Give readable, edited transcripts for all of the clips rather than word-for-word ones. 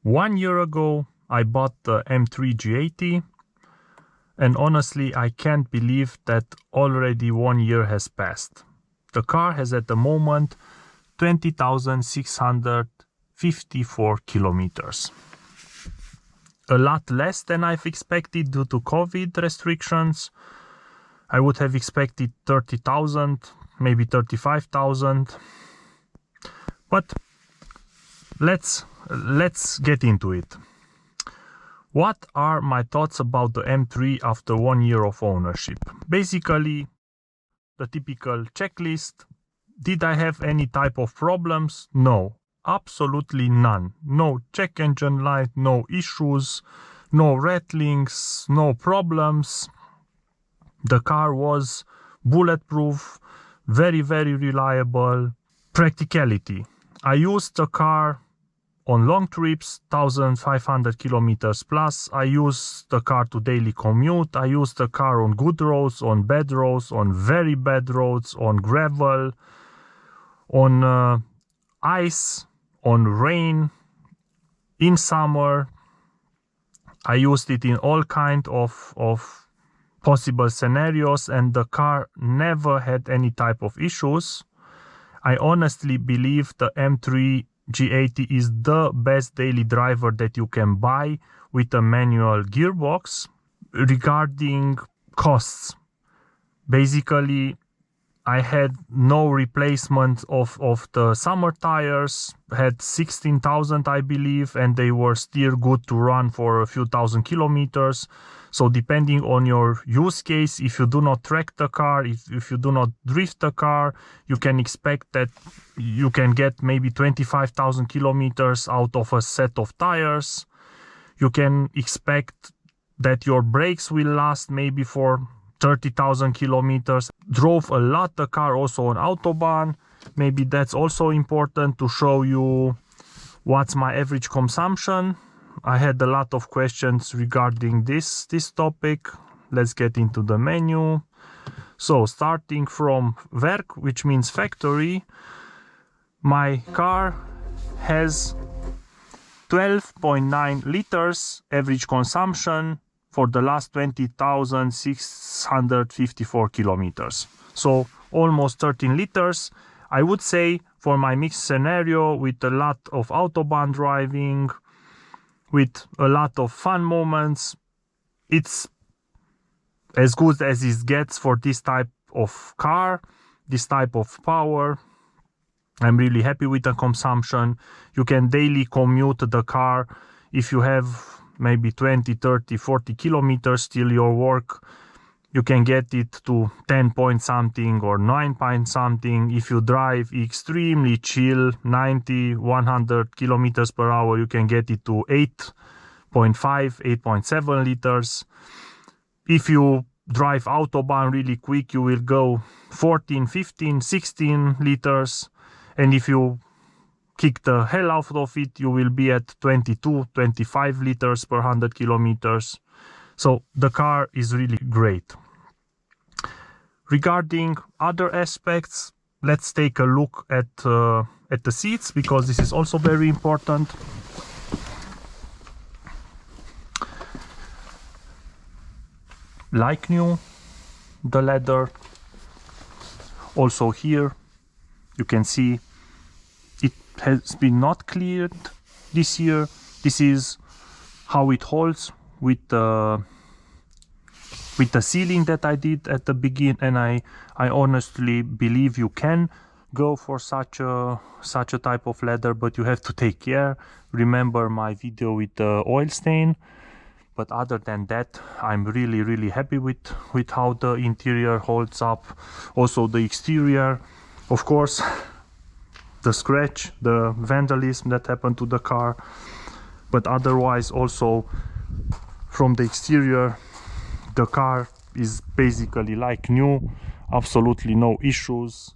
1 year ago, I bought the M3 G80, and honestly, I can't believe that already 1 year has passed. The car has at the moment 20,654 kilometers. A lot less than I've expected due to COVID restrictions. I would have expected 30,000, maybe 35,000. But let's get into it. What are my thoughts about the M3 after 1 year of ownership? Basically, the typical checklist. Did I have any type of problems? No, absolutely none. No check engine light, no issues, no rattlings, no problems. The car was bulletproof, very, very reliable. Practicality. I used the car on long trips, 1,500 kilometers plus. I use the car to daily commute. I use the car on good roads, on bad roads, on very bad roads, on gravel, on ice, on rain, in summer. I used it in all kinds of possible scenarios, and the car never had any type of issues. I honestly believe the M3 G80 is the best daily driver that you can buy with a manual gearbox. Regarding costs, basically I had no replacement of the summer tires, had 16,000 I believe, and they were still good to run for a few thousand kilometers. So depending on your use case, if you do not track the car, if you do not drift the car, you can expect that you can get maybe 25,000 kilometers out of a set of tires. You can expect that your brakes will last maybe for 30,000 kilometers. Drove a lot the car also on Autobahn. Maybe that's also important to show you what's my average consumption. I had a lot of questions regarding this topic. Let's get into the menu. So starting from Werk, which means factory, my car has 12.9 liters average consumption for the last 20,654 kilometers. So almost 13 liters. I would say for my mixed scenario with a lot of Autobahn driving, with a lot of fun moments, it's as good as it gets for this type of car, this type of power. I'm really happy with the consumption. You can daily commute the car if you have maybe 20, 30, 40 kilometers till your work. You can get it to 10 point something or 9 point something. If you drive extremely chill, 90, 100 kilometers per hour, you can get it to 8.5, 8.7 liters. If you drive Autobahn really quick, you will go 14, 15, 16 liters. And if you kick the hell out of it, you will be at 22, 25 liters per 100 kilometers. So the car is really great. Regarding other aspects, let's take a look at the seats, because this is also very important. Like new, the leather. Also here, you can see it has been not cleared this year. This is how it holds with the sealing that I did at the beginning, and I honestly believe you can go for such a type of leather, but you have to take care. Remember my video with the oil stain. But other than that, I'm really happy with how the interior holds up. Also the exterior, of course, the scratch, the vandalism that happened to the car, but otherwise also from the exterior, the car is basically like new, absolutely no issues.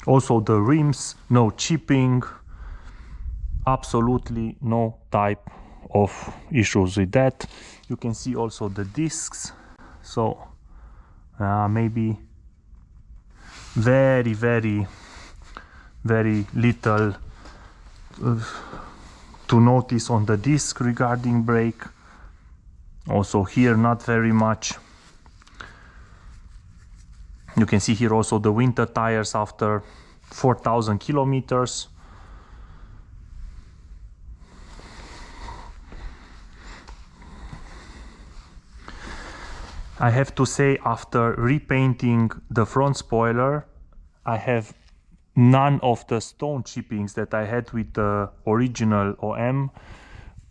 Also the rims, no chipping, absolutely no type of issues with that. You can see also the discs, so maybe very little to notice on the disc regarding brake. Also here not very much. You can see here also the winter tires after 4,000 kilometers. I have to say, after repainting the front spoiler, I have none of the stone chippings that I had with the original OM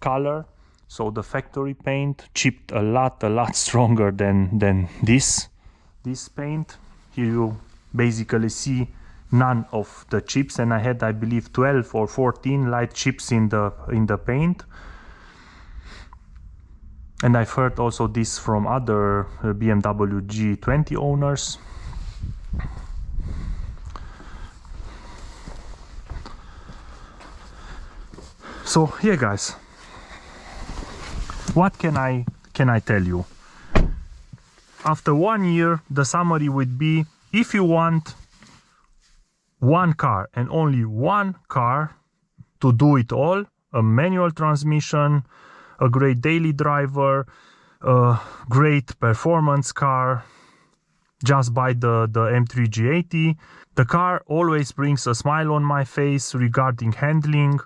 color. So the factory paint chipped a lot stronger than this paint. Here you basically see none of the chips, and I had, I believe, 12 or 14 light chips in the paint. And I've heard also this from other BMW G20 owners. So yeah, guys, what can I tell you? After 1 year, the summary would be, if you want one car and only one car to do it all, a manual transmission, a great daily driver, a great performance car, just buy the M3 G80. The car always brings a smile on my face regarding handling.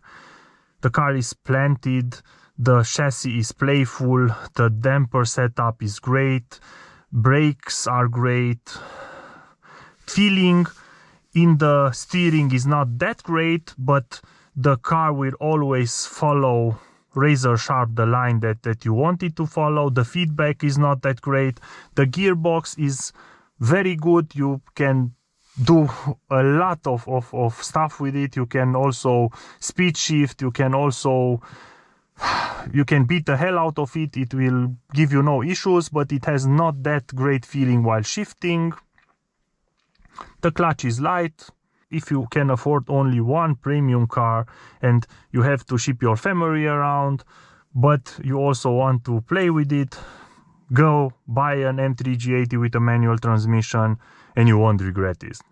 The car is planted, the chassis is playful, the damper setup is great, brakes are great. Feeling in the steering is not that great, but the car will always follow razor sharp the line that you want it to follow. The feedback is not that great. The gearbox is very good. You can do a lot of stuff with it. You can also speed shift. You can beat the hell out of it. It will give you no issues, but it has not that great feeling while shifting. The clutch is light. If you can afford only one premium car and you have to ship your family around, but you also want to play with it, go buy an M3 G80 with a manual transmission and you won't regret it.